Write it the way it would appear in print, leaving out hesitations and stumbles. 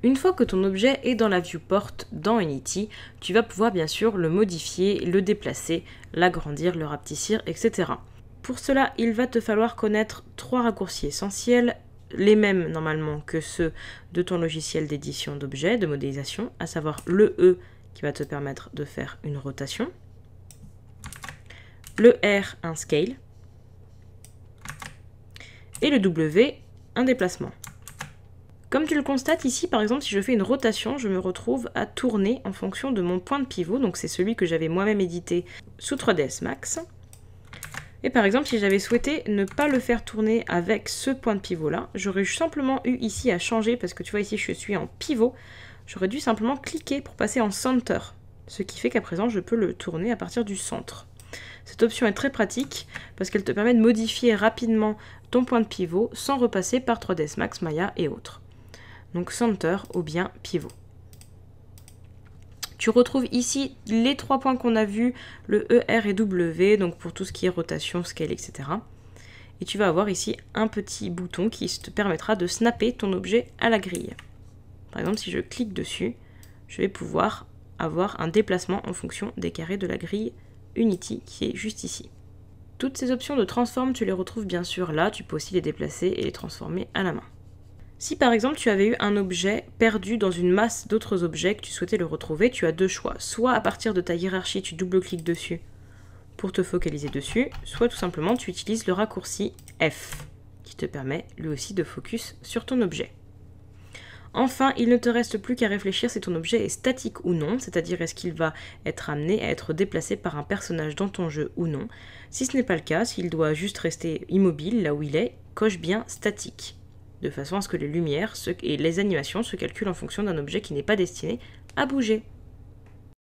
Une fois que ton objet est dans la viewport dans Unity, tu vas pouvoir bien sûr le modifier, le déplacer, l'agrandir, le rapetissir, etc. Pour cela, il va te falloir connaître 3 raccourcis essentiels, les mêmes normalement que ceux de ton logiciel d'édition d'objets, de modélisation, à savoir le E qui va te permettre de faire une rotation, le R un scale, et le W un déplacement. Comme tu le constates ici, par exemple, si je fais une rotation, je me retrouve à tourner en fonction de mon point de pivot, donc c'est celui que j'avais moi-même édité sous 3ds Max. Et par exemple, si j'avais souhaité ne pas le faire tourner avec ce point de pivot-là, j'aurais simplement eu ici à changer, parce que tu vois ici je suis en pivot, j'aurais dû simplement cliquer pour passer en center, ce qui fait qu'à présent je peux le tourner à partir du centre. Cette option est très pratique parce qu'elle te permet de modifier rapidement ton point de pivot sans repasser par 3ds Max, Maya et autres. Donc center ou bien pivot. Tu retrouves ici les 3 points qu'on a vus, le E, R et W, donc pour tout ce qui est rotation, scale, etc. Et tu vas avoir ici un petit bouton qui te permettra de snapper ton objet à la grille. Par exemple, si je clique dessus, je vais pouvoir avoir un déplacement en fonction des carrés de la grille Unity qui est juste ici. Toutes ces options de transform, tu les retrouves bien sûr là, tu peux aussi les déplacer et les transformer à la main. Si par exemple tu avais eu un objet perdu dans une masse d'autres objets que tu souhaitais le retrouver, tu as 2 choix. Soit à partir de ta hiérarchie, tu double-cliques dessus pour te focaliser dessus, soit tout simplement tu utilises le raccourci F qui te permet lui aussi de focus sur ton objet. Enfin, il ne te reste plus qu'à réfléchir si ton objet est statique ou non, c'est-à-dire est-ce qu'il va être amené à être déplacé par un personnage dans ton jeu ou non. Si ce n'est pas le cas, s'il doit juste rester immobile là où il est, coche bien statique, de façon à ce que les lumières et les animations se calculent en fonction d'un objet qui n'est pas destiné à bouger.